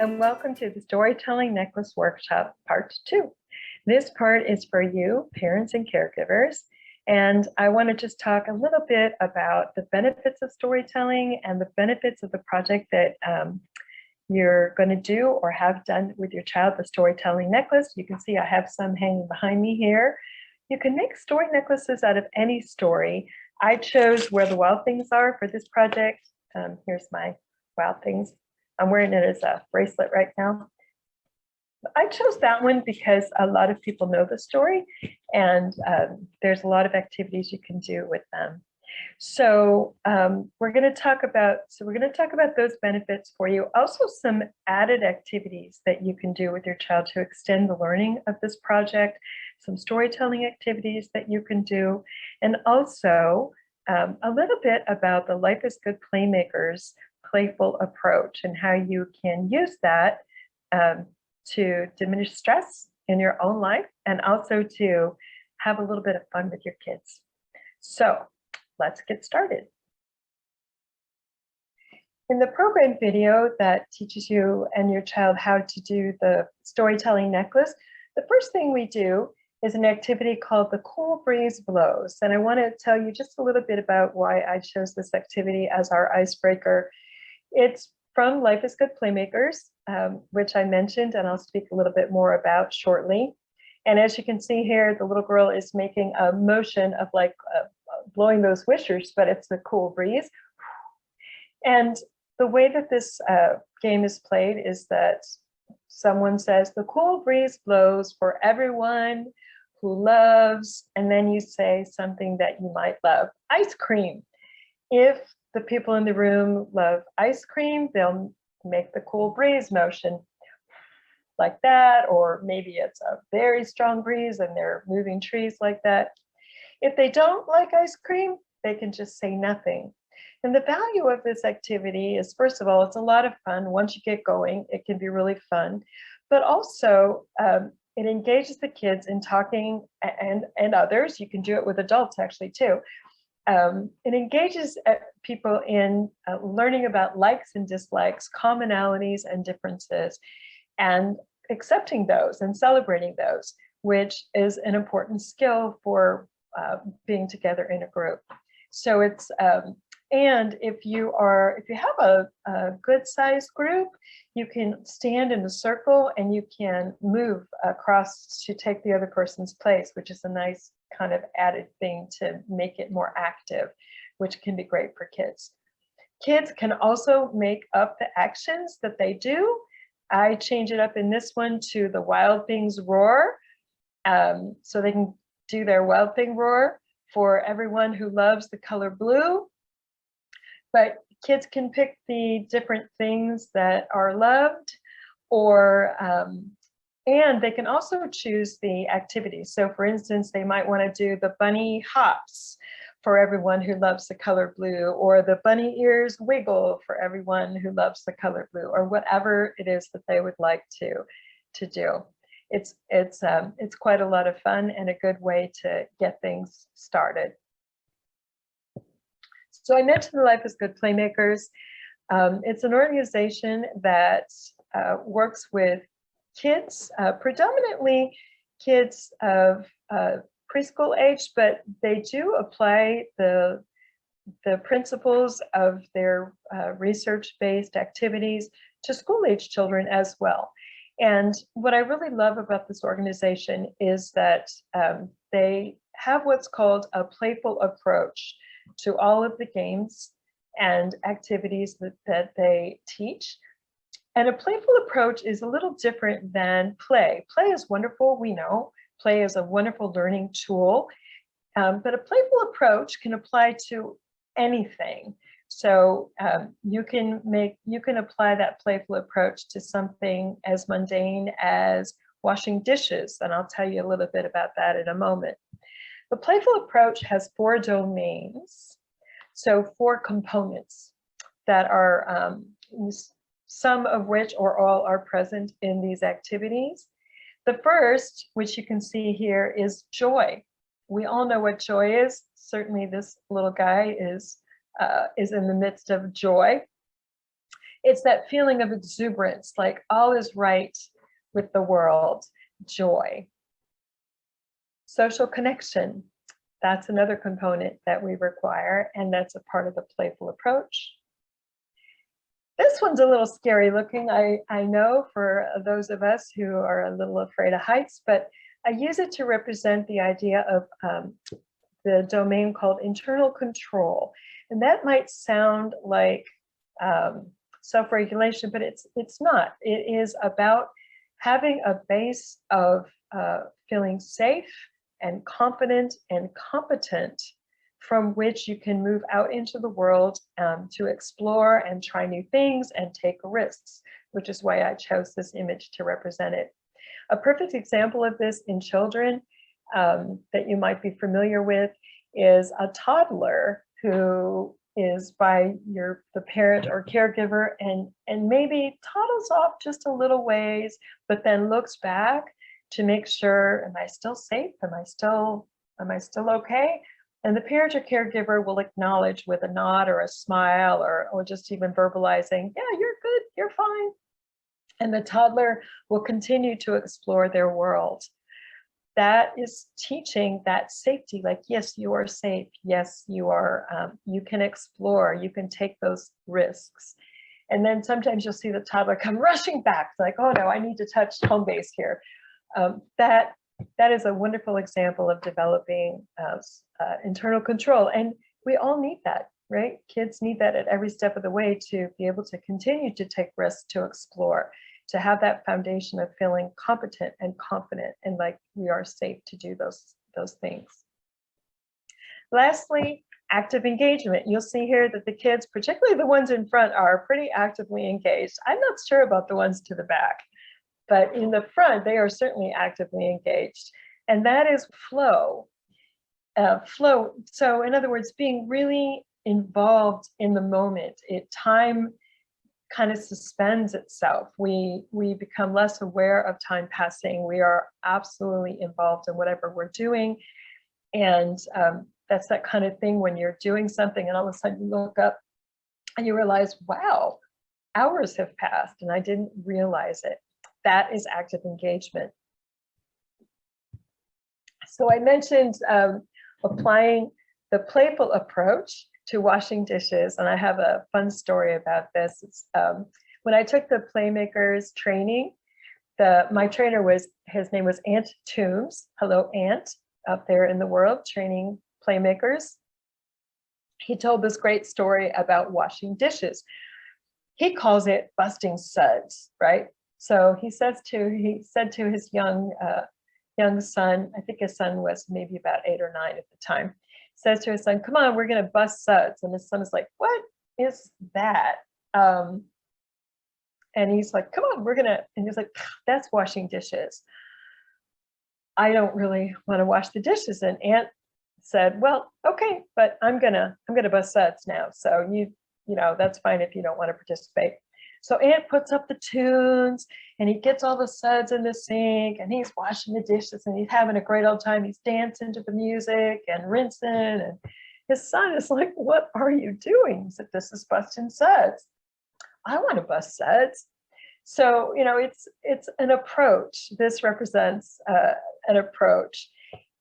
and welcome to the Storytelling Necklace Workshop Part 2. This part is for you, parents and caregivers, and I want to just talk a little bit about the benefits of storytelling and the benefits of the project that you're going to do or have done with your child, the storytelling necklace. You can see I have some hanging behind me here. You can make story necklaces out of any story. I chose Where the Wild Things Are for this project. Here's my Wild Things. I'm wearing it as a bracelet right now. I chose that one because a lot of people know the story, and there's a lot of activities you can do with them. So we're going to talk about those benefits for you. Also, some added activities that you can do with your child to extend the learning of this project. Some storytelling activities that you can do, and also a little bit about the Life is Good Playmakers playful approach and how you can use that to diminish stress in your own life and also to have a little bit of fun with your kids. So let's get started. In the program video that teaches you and your child how to do the storytelling necklace, the first thing we do is an activity called The Cool Breeze Blows. And I want to tell you just a little bit about why I chose this activity as our icebreaker. It's from Life is Good Playmakers, which I mentioned, and I'll speak a little bit more about shortly. And as you can see here, the little girl is making a motion of like blowing those wishers, but it's a cool breeze. And the way that this game is played is that someone says, the cool breeze blows for everyone who loves, and then you say something that you might love. Ice cream. If the people in the room love ice cream, they'll make the cool breeze motion like that, or maybe it's a very strong breeze and they're moving trees like that. If they don't like ice cream, they can just say nothing. And the value of this activity is, first of all, it's a lot of fun. Once you get going, it can be really fun, but also it engages the kids in talking and others. You can do it with adults actually too. It engages people in learning about likes and dislikes, commonalities and differences, and accepting those and celebrating those, which is an important skill for being together in a group. So it's and if you have a good sized group, you can stand in a circle and you can move across to take the other person's place, which is a nice kind of added thing to make it more active, which can be great for kids. Kids can also make up the actions that they do. I change it up in this one to the Wild Things Roar. So they can do their Wild Thing Roar for everyone who loves the color blue. But kids can pick the different things that are loved, or and they can also choose the activities. So for instance, they might want to do the bunny hops for everyone who loves the color blue, or the bunny ears wiggle for everyone who loves the color blue, or whatever it is that they would like to do. It's quite a lot of fun and a good way to get things started. So I mentioned the Life is Good Playmakers. It's an organization that works with kids, predominantly kids of preschool age, but they do apply the principles of their research-based activities to school-age children as well. And what I really love about this organization is that they have what's called a playful approach to all of the games and activities that they teach. And a playful approach is a little different than play. Play is wonderful, we know. Play is a wonderful learning tool, but a playful approach can apply to anything. So you can apply that playful approach to something as mundane as washing dishes, and I'll tell you a little bit about that in a moment. The playful approach has 4 domains, so 4 components that are some of which or all are present in these activities. The first, which you can see here, is joy. We all know what joy is. Certainly this little guy is in the midst of joy. It's that feeling of exuberance, like all is right with the world. Joy. Social connection. That's another component that we require, and that's a part of the playful approach. This one's a little scary looking, I know, for those of us who are a little afraid of heights, but I use it to represent the idea of the domain called internal control. And that might sound like self-regulation, but it's not. It is about having a base of feeling safe and confident and competent from which you can move out into the world to explore and try new things and take risks, which is why I chose this image to represent it. A perfect example of this in children that you might be familiar with is a toddler who is by the parent or caregiver and maybe toddles off just a little ways, but then looks back to make sure, am I still safe? Am I still okay? And the parent or caregiver will acknowledge with a nod or a smile or just even verbalizing, yeah, you're good, you're fine. And the toddler will continue to explore their world. That is teaching that safety, like, yes, you are safe. Yes, you are, you can explore, you can take those risks. And then sometimes you'll see the toddler come rushing back, like, oh no, I need to touch home base here. That is a wonderful example of developing internal control. And we all need that, right? Kids need that at every step of the way to be able to continue to take risks, to explore, to have that foundation of feeling competent and confident and like we are safe to do those things. Lastly, active engagement. You'll see here that the kids, particularly the ones in front, are pretty actively engaged. I'm not sure about the ones to the back, but in the front, they are certainly actively engaged. And that is flow. Flow. So in other words, being really involved in the moment. Time kind of suspends itself. We become less aware of time passing. We are absolutely involved in whatever we're doing. And that's that kind of thing when you're doing something and all of a sudden you look up and you realize, wow, hours have passed and I didn't realize it. That is active engagement. So I mentioned applying the playful approach to washing dishes, and I have a fun story about this. It's, when I took the Playmakers training, my trainer his name was Ant Toombs. Hello, Ant, up there in the world training Playmakers. He told this great story about washing dishes. He calls it busting suds, right? So he said to his young son, I think his son was maybe about 8 or 9 at the time, says to his son, come on, we're going to bust suds. And his son is like, what is that? And he's like, come on, and he's like, that's washing dishes. I don't really want to wash the dishes. And Aunt said, well, okay, but I'm gonna bust suds now. So you know, that's fine if you don't want to participate. So Aunt puts up the tunes and he gets all the suds in the sink and he's washing the dishes and he's having a great old time. He's dancing to the music and rinsing. And his son is like, what are you doing? He said, this is busting suds. I want to bust suds. So, you know, it's an approach. This represents an approach.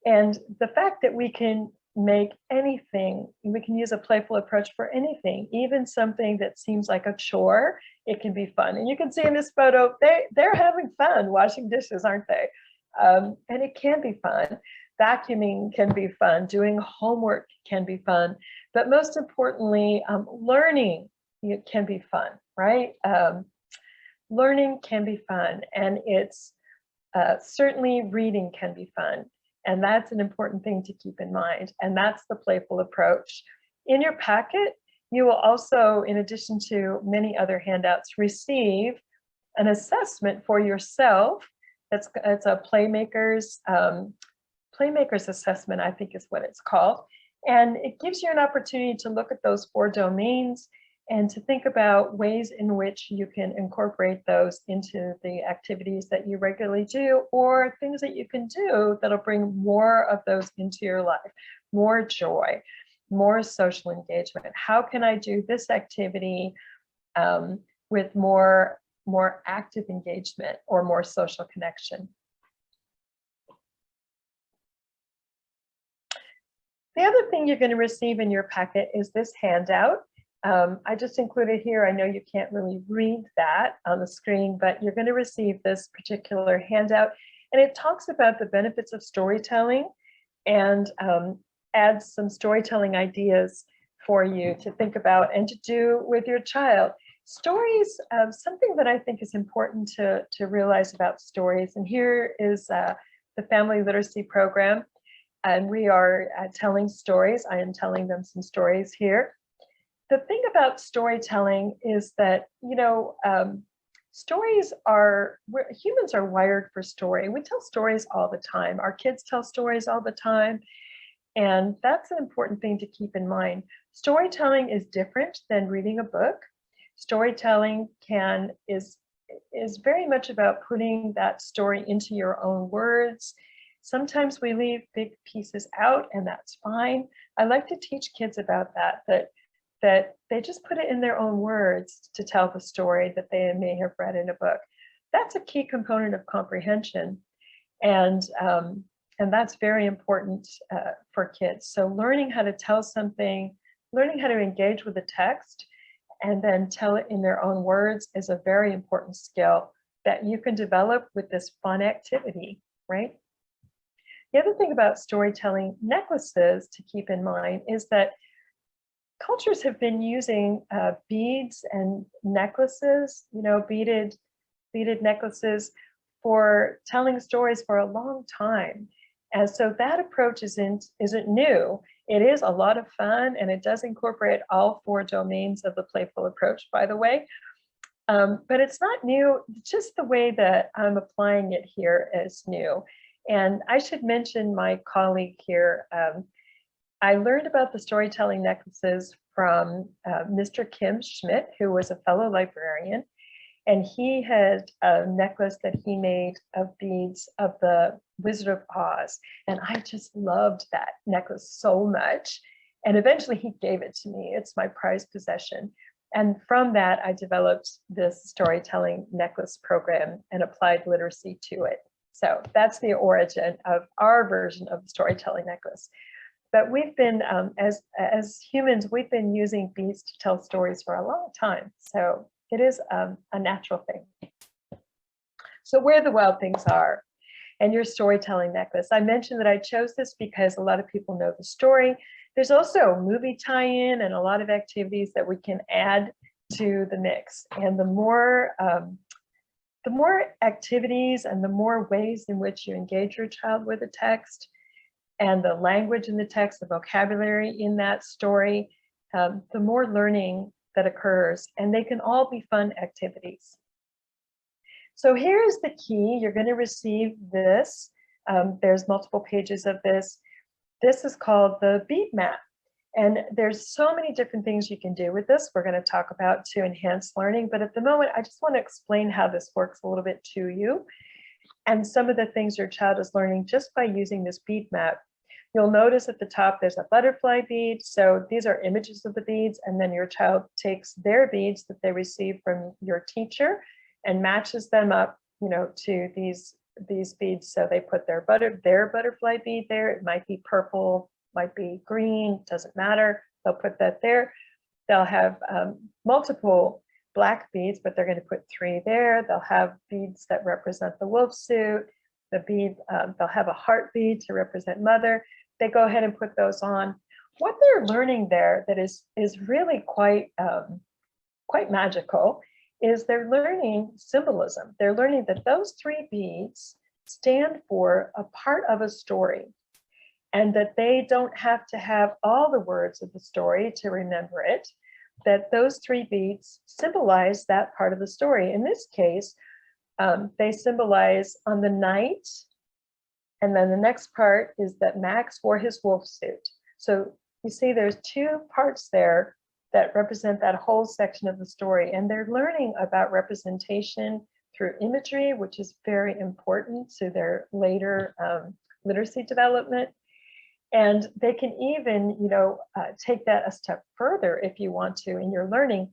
And the fact that we can make anything, we can use a playful approach for anything, even something that seems like a chore, it can be fun. And you can see in this photo, they're having fun washing dishes, aren't they? And it can be fun. Vacuuming can be fun. Doing homework can be fun. But most importantly, learning can be fun, right? Learning can be fun. And it's certainly reading can be fun. And that's an important thing to keep in mind. And that's the playful approach. In your packet, you will also, in addition to many other handouts, receive an assessment for yourself. It's a Playmakers assessment, I think is what it's called. And it gives you an opportunity to look at those 4 domains and to think about ways in which you can incorporate those into the activities that you regularly do, or things that you can do that'll bring more of those into your life, more joy, more social engagement. How can I do this activity with more active engagement or more social connection. The other thing you're going to receive in your packet is this handout. I just included here, I know you can't really read that on the screen, but you're going to receive this particular handout, and it talks about the benefits of storytelling and adds some storytelling ideas for you to think about and to do with your child. Stories, something that I think is important to realize about stories, and here is the Family Literacy Program, and we are telling stories. I am telling them some stories here. The thing about storytelling is that, stories humans are wired for story. We tell stories all the time. Our kids tell stories all the time. And that's an important thing to keep in mind. Storytelling is different than reading a book. Storytelling is very much about putting that story into your own words. Sometimes we leave big pieces out, and that's fine. I like to teach kids about that they just put it in their own words to tell the story that they may have read in a book. That's a key component of comprehension. And that's very important for kids. So learning how to tell something, learning how to engage with the text, and then tell it in their own words is a very important skill that you can develop with this fun activity, right? The other thing about storytelling necklaces to keep in mind is that cultures have been using beads and necklaces, beaded necklaces for telling stories for a long time. And so that approach isn't new. It is a lot of fun, and it does incorporate all 4 domains of the playful approach, by the way. But it's not new, just the way that I'm applying it here is new. And I should mention my colleague here. I learned about the storytelling necklaces from Mr. Kim Schmidt, who was a fellow librarian. And he had a necklace that he made of beads of the Wizard of Oz. And I just loved that necklace so much. And eventually he gave it to me. It's my prized possession. And from that, I developed this storytelling necklace program and applied literacy to it. So that's the origin of our version of the storytelling necklace. But we've been, as humans, we've been using beads to tell stories for a long time. So it is a natural thing. So where the wild things are and your storytelling necklace. I mentioned that I chose this because a lot of people know the story. There's also a movie tie-in and a lot of activities that we can add to the mix. And the more activities and the more ways in which you engage your child with the text and the language in the text, the vocabulary in that story, the more learning that occurs, and they can all be fun activities. So here's the key. You're going to receive this. There's multiple pages of this. This is called the bead map. And there's so many different things you can do with this. We're going to talk about to enhance learning. But at the moment, I just want to explain how this works a little bit to you and some of the things your child is learning just by using this bead map. You'll notice at the top, there's a butterfly bead. So these are images of the beads. And then your child takes their beads that they receive from your teacher and matches them up, to these beads. So they put their butterfly bead there. It might be purple, might be green, doesn't matter. They'll put that there. They'll have multiple black beads, but they're going to put 3 there. They'll have beads that represent the wolf suit. The bead, they'll have a heart bead to represent mother. They go ahead and put those on. What they're learning there that is really quite magical is they're learning symbolism. They're learning that those 3 beads stand for a part of a story, and that they don't have to have all the words of the story to remember it, that those 3 beads symbolize that part of the story. In this case, they symbolize on the night, and then the next part is that Max wore his wolf suit. So you see there's 2 parts there that represent that whole section of the story, and they're learning about representation through imagery, which is very important to their later literacy development. And they can even, take that a step further if you want to in your learning.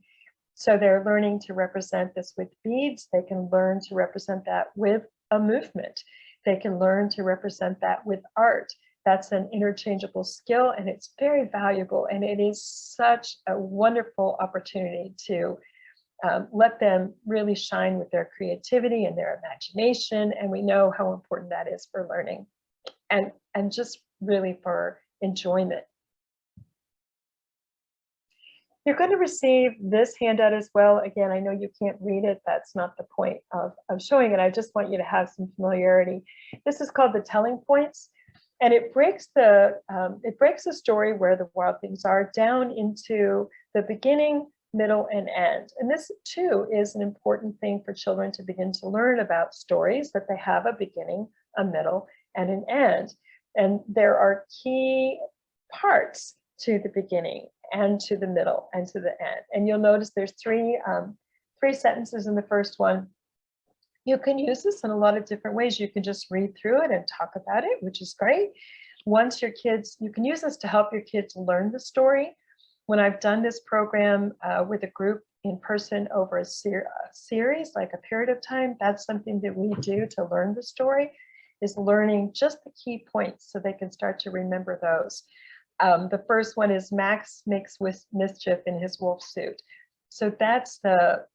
So they're learning to represent this with beads. They can learn to represent that with a movement. They can learn to represent that with art. That's an interchangeable skill, and it's very valuable. And it is such a wonderful opportunity to let them really shine with their creativity and their imagination. And we know how important that is for learning and just really for enjoyment. You're going to receive this handout as well. Again, I know you can't read it. That's not the point of showing it. I just want you to have some familiarity. This is called the telling points. And it breaks the story where the wild things are down into the beginning, middle, and end. And this too is an important thing for children to begin to learn about stories, that they have a beginning, a middle, and an end. And there are key parts to the beginning and to the middle and to the end. And you'll notice there's three sentences in the first one. You can use this in a lot of different ways. You can just read through it and talk about it, which is great. Once your kids, you can use this to help your kids learn the story. When I've done this program with a group in person over a series, like a period of time, that's something that we do to learn the story, is learning just the key points so they can start to remember those. The first one is Max makes mischief in his wolf suit. So that's the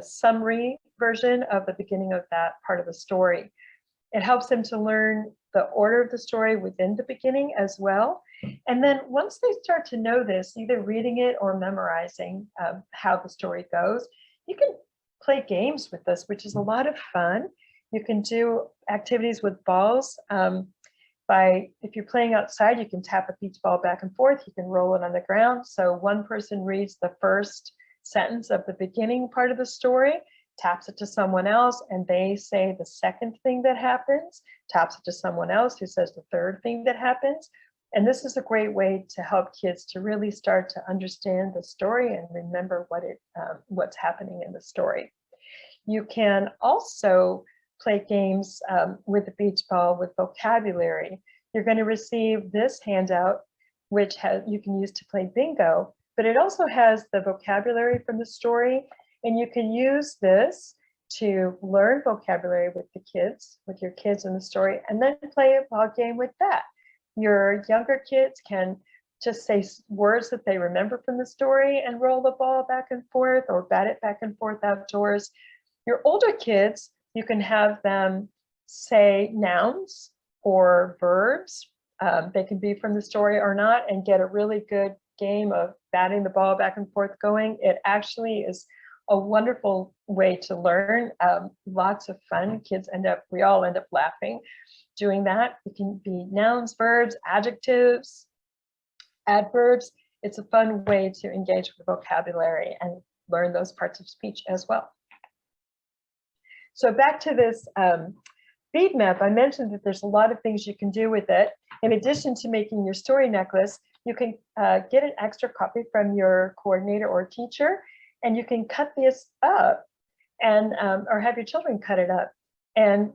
summary version of the beginning of that part of the story. It helps them to learn the order of the story within the beginning as well. And then once they start to know this, either reading it or memorizing how the story goes, you can play games with this, which is a lot of fun. You can do activities with balls. If you're playing outside, you can tap a beach ball back and forth. You can roll it on the ground. So one person reads the first sentence of the beginning part of the story, taps it to someone else, and they say the second thing that happens, taps it to someone else who says the third thing that happens. And this is a great way to help kids to really start to understand the story and remember what's happening in the story. You can also play games with the beach ball with vocabulary. You're going to receive this handout, which you can use to play bingo, but it also has the vocabulary from the story, and you can use this to learn vocabulary with your kids in the story, and then play a ball game with that. Your younger kids can just say words that they remember from the story and roll the ball back and forth or bat it back and forth outdoors. Your older kids, you can have them say nouns or verbs. They can be from the story or not, and get a really good game of batting the ball back and forth going. It actually is a wonderful way to learn. Lots of fun. We all end up laughing doing that. It can be nouns, verbs, adjectives, adverbs. It's a fun way to engage with vocabulary and learn those parts of speech as well. So back to this bead map, I mentioned that there's a lot of things you can do with it. In addition to making your story necklace, you can get an extra copy from your coordinator or teacher, and you can cut this up and or have your children cut it up. And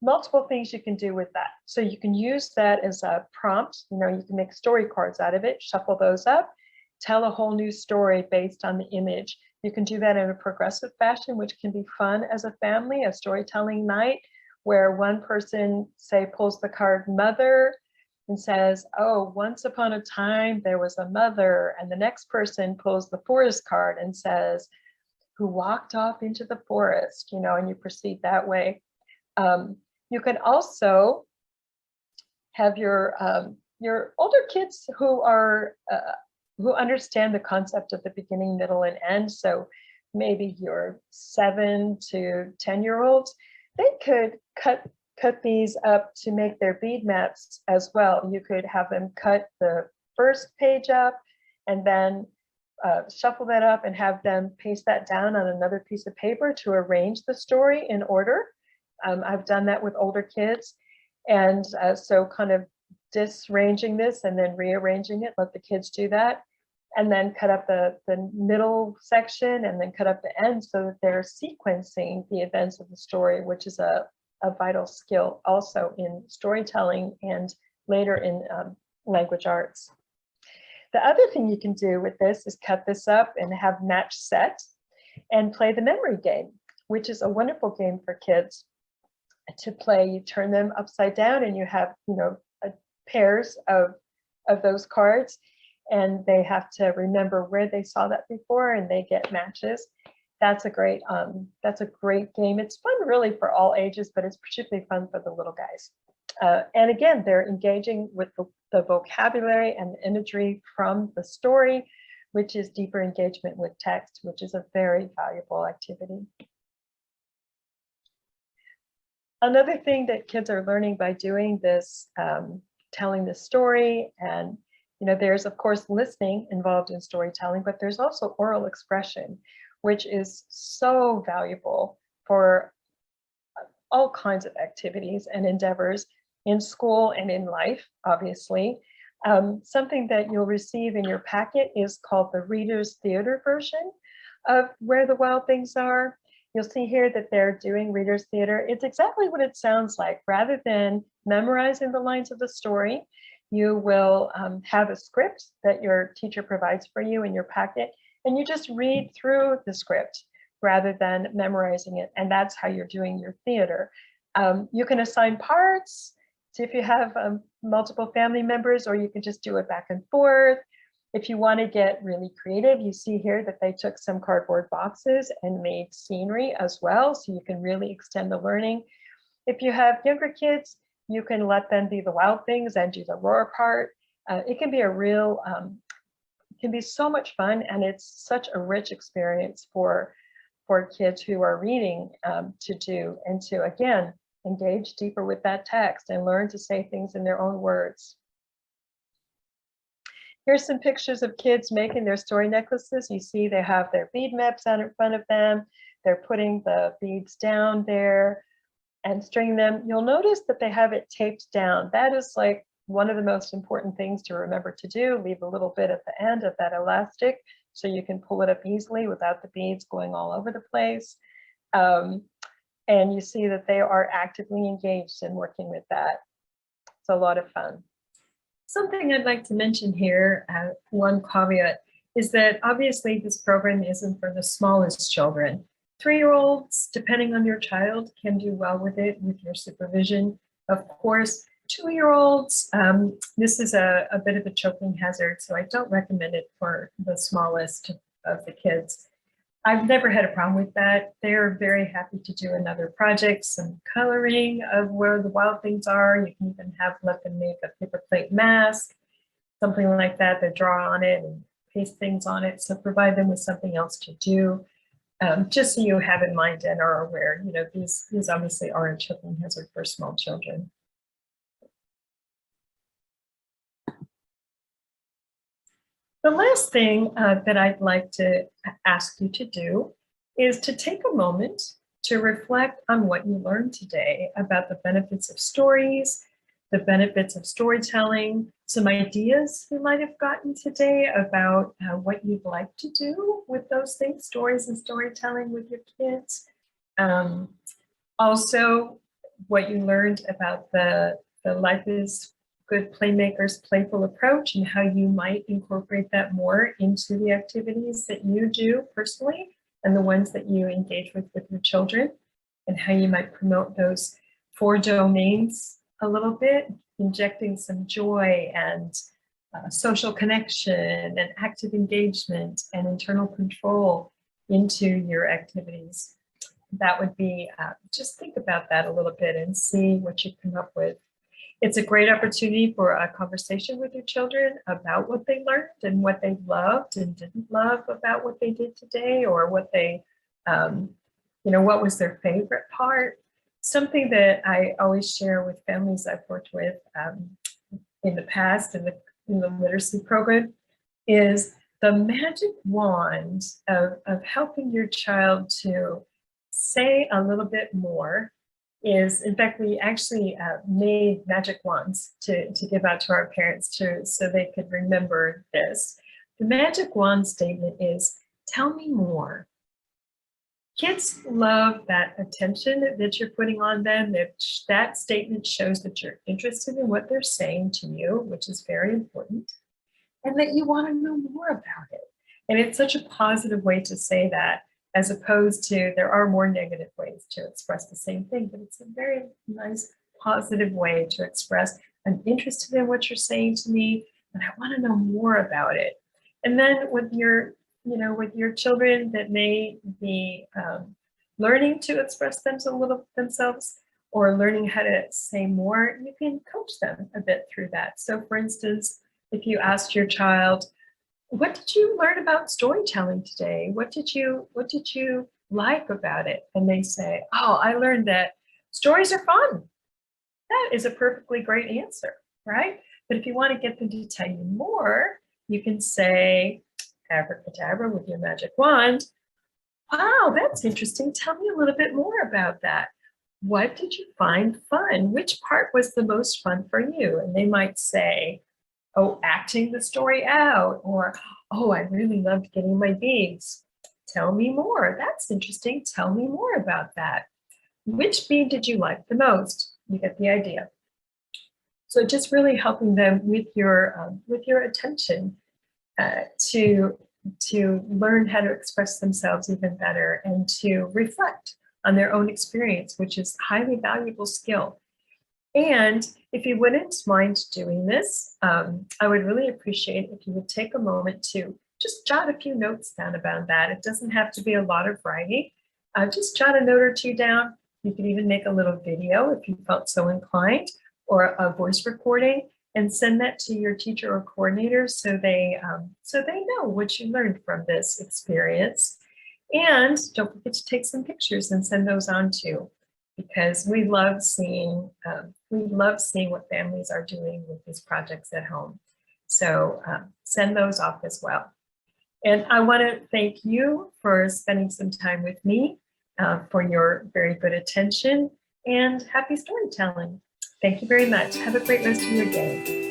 multiple things you can do with that. So you can use that as a prompt. You can make story cards out of it, shuffle those up, tell a whole new story based on the image. You can do that in a progressive fashion, which can be fun as a family, a storytelling night where one person, say, pulls the card mother and says, oh, once upon a time there was a mother, and the next person pulls the forest card and says, who walked off into the forest, and you proceed that way. You can also have your older kids who understand the concept of the beginning, middle, and end. So maybe your 7 to 10-year-olds, they could cut these up to make their bead maps as well. You could have them cut the first page up and then shuffle that up and have them paste that down on another piece of paper to arrange the story in order. I've done that with older kids. And so kind of disarranging this and then rearranging it, let the kids do that. And then cut up the middle section and then cut up the end so that they're sequencing the events of the story, which is a vital skill also in storytelling and later in language arts. The other thing you can do with this is cut this up and have match set and play the memory game, which is a wonderful game for kids to play. You turn them upside down and you have, pairs of those cards, and they have to remember where they saw that before, and they get matches. That's a great game. It's fun really for all ages, but it's particularly fun for the little guys. And again, they're engaging with the vocabulary and the imagery from the story, which is deeper engagement with text, which is a very valuable activity. Another thing that kids are learning by doing this, telling the story, and there's of course listening involved in storytelling, but there's also oral expression, which is so valuable for all kinds of activities and endeavors in school and in life, obviously. Something that you'll receive in your packet is called the Reader's Theater version of Where the Wild Things Are. You'll see here that they're doing Reader's Theater. It's exactly what it sounds like. Rather than memorizing the lines of the story, you will have a script that your teacher provides for you in your packet, and you just read through the script rather than memorizing it. And that's how you're doing your theater. You can assign parts if you have multiple family members, or you can just do it back and forth. If you want to get really creative, you see here that they took some cardboard boxes and made scenery as well, so you can really extend the learning. If you have younger kids, you can let them be the wild things and do the roar part. It can be it can be so much fun, and it's such a rich experience for kids who are reading to do, and to again engage deeper with that text and learn to say things in their own words. Here's some pictures of kids making their story necklaces. You see they have their bead maps out in front of them. They're putting the beads down there and stringing them. You'll notice that they have it taped down. That is like one of the most important things to remember to do. Leave a little bit at the end of that elastic so you can pull it up easily without the beads going all over the place. And you see that they are actively engaged in working with that. It's a lot of fun. Something I'd like to mention here, one caveat, is that obviously this program isn't for the smallest children. 3-year-olds, depending on your child, can do well with it with your supervision. Of course, 2-year-olds, this is a bit of a choking hazard, so I don't recommend it for the smallest of the kids. I've never had a problem with that. They're very happy to do another project, some coloring of where the wild things are. You can even let them make a paper plate mask, something like that. They draw on it and paste things on it. So provide them with something else to do, just so you have in mind and are aware. These obviously are a choking hazard for small children. The last thing that I'd like to ask you to do is to take a moment to reflect on what you learned today about the benefits of stories, the benefits of storytelling, some ideas you might have gotten today about what you'd like to do with those things, stories and storytelling with your kids. Also, what you learned about the Life is Good Playmakers playful approach and how you might incorporate that more into the activities that you do personally and the ones that you engage with your children, and how you might promote those 4 domains a little bit, injecting some joy and social connection and active engagement and internal control into your activities. That would be, just think about that a little bit and see what you come up with. It's a great opportunity for a conversation with your children about what they learned and what they loved and didn't love about what they did today, or what they, what was their favorite part. Something that I always share with families I've worked with in the past in the literacy program is the magic wand of helping your child to say a little bit more. Is, in fact, we actually made magic wands to give out to our parents so they could remember this. The magic wand statement is, tell me more. Kids love that attention that you're putting on them. That statement shows that you're interested in what they're saying to you, which is very important. and that you want to know more about it. And it's such a positive way to say that, as opposed to there are more negative ways to express the same thing, but it's a very nice, positive way to express, I'm interested in what you're saying to me, and I want to know more about it. And then with your, with your children that may be learning to express themselves or learning how to say more, you can coach them a bit through that. So for instance, if you asked your child, what did you learn about storytelling today? What did you like about it? And they say, oh, I learned that stories are fun. That is a perfectly great answer, right? But if you want to get them to tell you more, you can say, abracadabra with your magic wand. Wow, that's interesting. Tell me a little bit more about that. What did you find fun? Which part was the most fun for you? And they might say, oh, acting the story out, or, oh, I really loved getting my beads. Tell me more. That's interesting. Tell me more about that. Which bead did you like the most? You get the idea. So just really helping them with your attention to learn how to express themselves even better and to reflect on their own experience, which is a highly valuable skill. And if you wouldn't mind doing this, I would really appreciate if you would take a moment to just jot a few notes down about that. It doesn't have to be a lot of writing. Just jot a note or two down. You could even make a little video if you felt so inclined, or a voice recording, and send that to your teacher or coordinator so they know what you learned from this experience. And don't forget to take some pictures and send those on too, because we love seeing what families are doing with these projects at home. So send those off as well. And I want to thank you for spending some time with me, for your very good attention, and happy storytelling. Thank you very much. Have a great rest of your day.